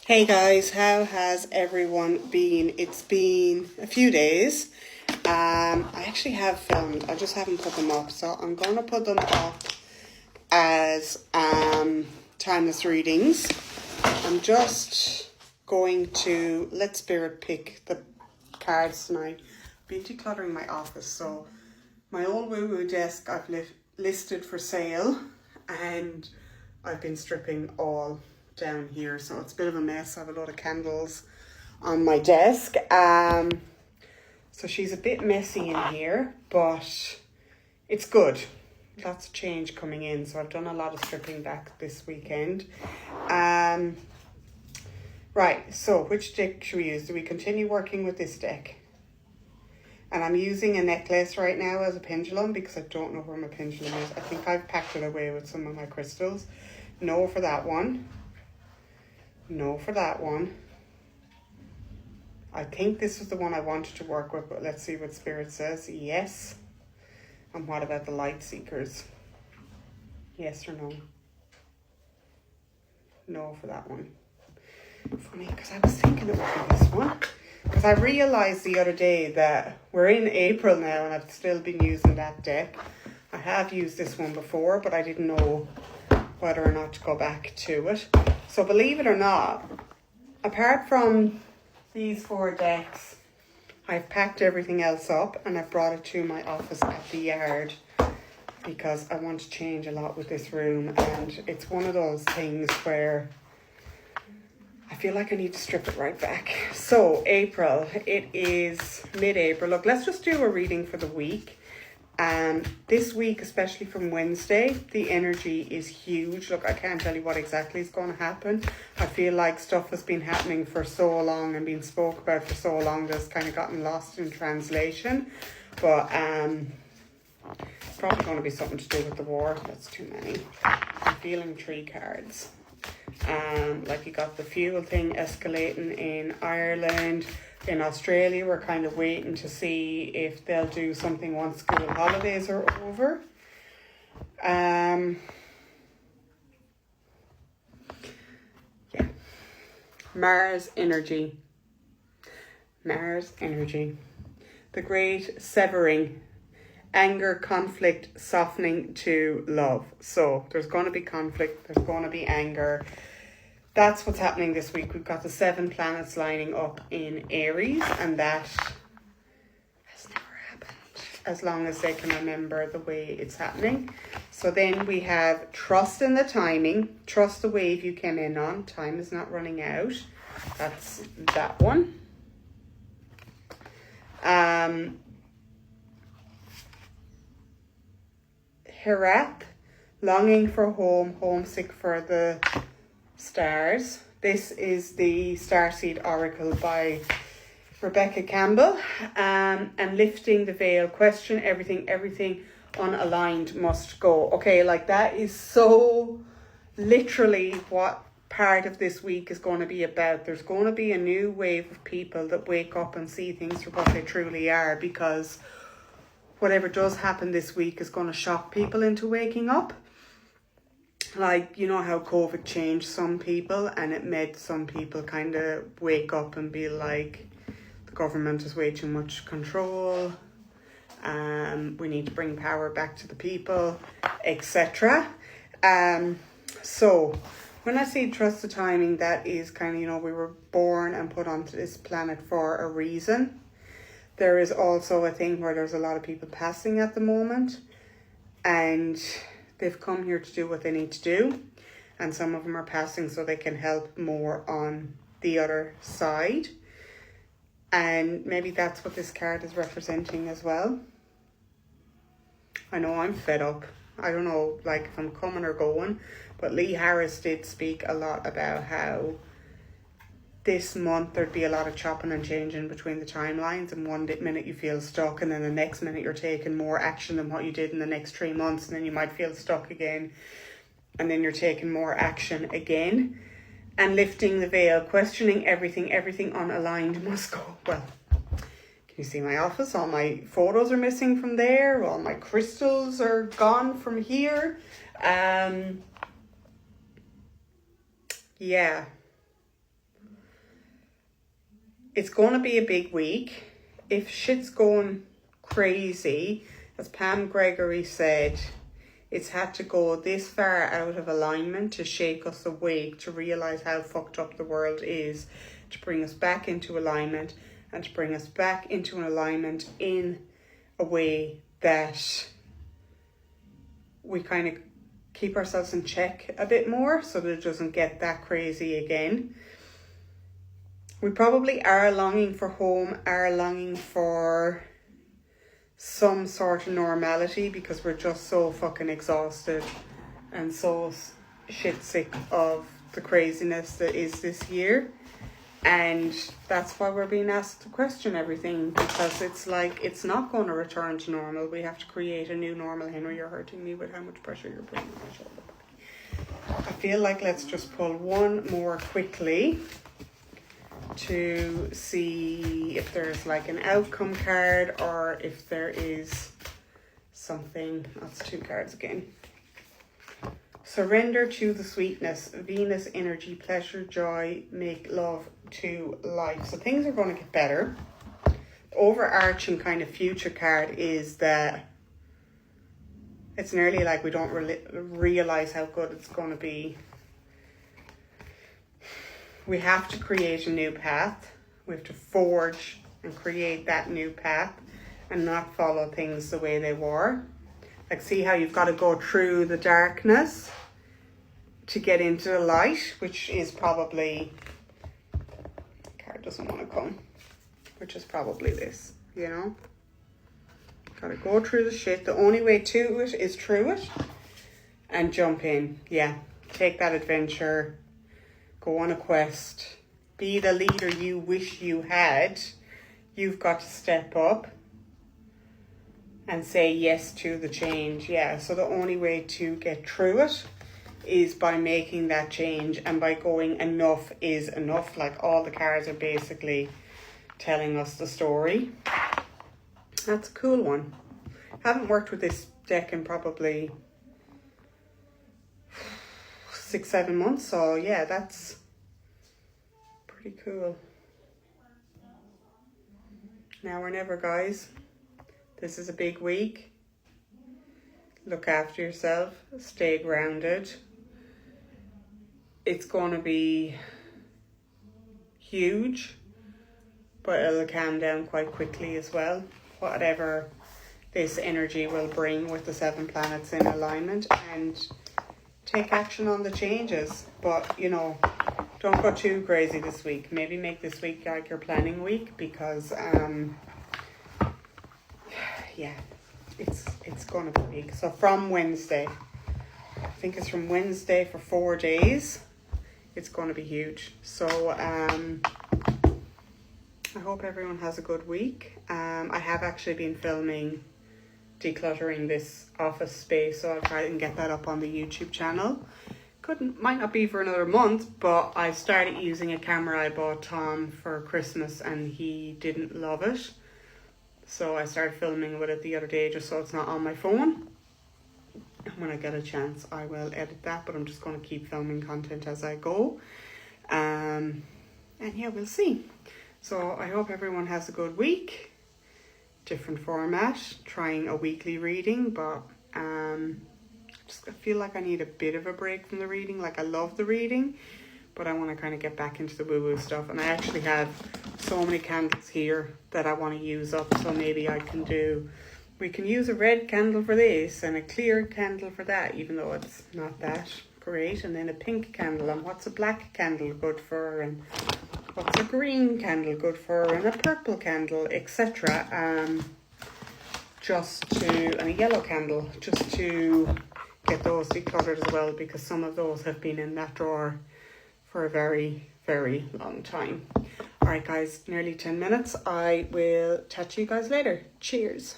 Hey guys, how has everyone been? It's been a few days. I actually have filmed, I just haven't put them up, so I'm going to put them up as timeless readings. I'm just going to let Spirit pick the cards tonight. I've been decluttering my office, so my old woo-woo desk I've listed for sale, and I've been stripping all down here, so it's a bit of a mess. I have a lot of candles on my desk, so she's a bit messy in here, but it's good. Lots of change coming in, so I've done a lot of stripping back this weekend. Right, so which deck should we use? Do we continue working with this deck? And I'm using a necklace right now as a pendulum because I don't know where my pendulum is. I think I've packed it away with some of my crystals. No for that one. No for that one. I think this was the one I wanted to work with, but let's see what Spirit says. Yes. And what about the light seekers? Yes or no? No for that one. Funny, because I was thinking it would be this one. Because I realised the other day that we're in April now and I've still been using that deck. I have used this one before, but I didn't know whether or not to go back to it. So believe it or not, apart from these 4 decks, I've packed everything else up and I've brought it to my office at the yard because I want to change a lot with this room, and it's one of those things where I feel like I need to strip it right back. So April, it is mid-April. Look, let's just do a reading for the week. This week, especially from Wednesday, the energy is huge. Look, I can't tell you what exactly is going to happen. I feel like stuff has been happening for so long and been spoke about for so long that's kind of gotten lost in translation. But probably going to be something to do with the war. That's too many. I'm feeling 3 cards. Like you got the fuel thing escalating in Ireland. In Australia, we're kind of waiting to see if they'll do something once school holidays are over. Yeah. Mars energy. Mars energy. The great severing. Anger, conflict, softening to love. So there's going to be conflict. There's going to be anger. That's what's happening this week. We've got the 7 planets lining up in Aries, and that has never happened as long as they can remember the way it's happening. So then we have trust in the timing, trust the wave you came in on, time is not running out. That's that one. Herath, longing for home, homesick for the stars. This is the Starseed Oracle by Rebecca Campbell. And lifting the veil, question everything unaligned must go. Okay, like that is so literally what part of this week is going to be about. There's going to be a new wave of people that wake up and see things for what they truly are, because whatever does happen this week is going to shock people into waking up. Like, you know how COVID changed some people and it made some people kind of wake up and be like, the government has way too much control, we need to bring power back to the people, etc. So when I say trust the timing, that is kind of, you know, we were born and put onto this planet for a reason. There is also a thing where there's a lot of people passing at the moment, and they've come here to do what they need to do, and some of them are passing so they can help more on the other side. And maybe that's what this card is representing as well. I know I'm fed up. I don't know, like, if I'm coming or going, but Lee Harris did speak a lot about how this month there'd be a lot of chopping and changing between the timelines, and one minute you feel stuck and then the next minute you're taking more action than what you did in the next 3 months, and then you might feel stuck again and then you're taking more action again. And lifting the veil, questioning everything unaligned must go. Well, can you see my office? All my photos are missing from there, all my crystals are gone from here. Yeah, it's going to be a big week. If shit's going crazy, as Pam Gregory said, it's had to go this far out of alignment to shake us awake, to realise how fucked up the world is, to bring us back into alignment, and to bring us back into an alignment in a way that we kind of keep ourselves in check a bit more so that it doesn't get that crazy again. We probably are longing for home, are longing for some sort of normality, because we're just so fucking exhausted and so shit sick of the craziness that is this year. And that's why we're being asked to question everything, because it's like it's not going to return to normal. We have to create a new normal. Henry, you're hurting me with how much pressure you're putting on my shoulder. I feel like let's just pull one more quickly to see if there's like an outcome card, or if there is something. That's 2 cards again. Surrender to the sweetness, Venus energy, pleasure, joy, make love to life. So things are going to get better. The overarching kind of future card is that it's nearly like we don't really realize how good it's going to be. We have to create a new path. We have to forge and create that new path and not follow things the way they were. Like, see how you've got to go through the darkness to get into the light, which is probably, the card doesn't want to come, which is probably this, you know. Got to go through the shit. The only way to it is through it and jump in. Yeah, take that adventure. Go on a quest. Be the leader you wish you had. You've got to step up and say yes to the change. Yeah, so the only way to get through it is by making that change, and by going enough is enough. Like, all the cards are basically telling us the story. That's a cool one. Haven't worked with this deck in probably 6-7 months, so yeah, that's pretty cool. Now or never, guys. This is a big week. Look after yourself. Stay grounded. It's going to be huge, but it'll calm down quite quickly as well. Whatever this energy will bring with the 7 planets in alignment, and take action on the changes. But, you know, don't go too crazy this week. Maybe make this week like your planning week, because yeah, it's going to be big. So from Wednesday, I think it's from Wednesday for 4 days, it's going to be huge. So I hope everyone has a good week. I have actually been filming decluttering this office space, so I'll try and get that up on the YouTube channel. Might not be for another month, but I started using a camera I bought Tom for Christmas and he didn't love it. So I started filming with it the other day, just so it's not on my phone. And when I get a chance, I will edit that, but I'm just going to keep filming content as I go. And yeah, we'll see. So I hope everyone has a good week. Different format, trying a weekly reading, but I feel like I need a bit of a break from the reading. Like, I love the reading, but I want to kind of get back into the woo-woo stuff. And I actually have so many candles here that I want to use up, so maybe we can use a red candle for this and a clear candle for that, even though it's not that great, and then a pink candle, and what's a black candle good for, and what's a green candle good for, and a purple candle, etc. And a yellow candle, just to get those decluttered as well, because some of those have been in that drawer for a very, very long time. All right, guys, nearly 10 minutes. I will chat to you guys later. Cheers.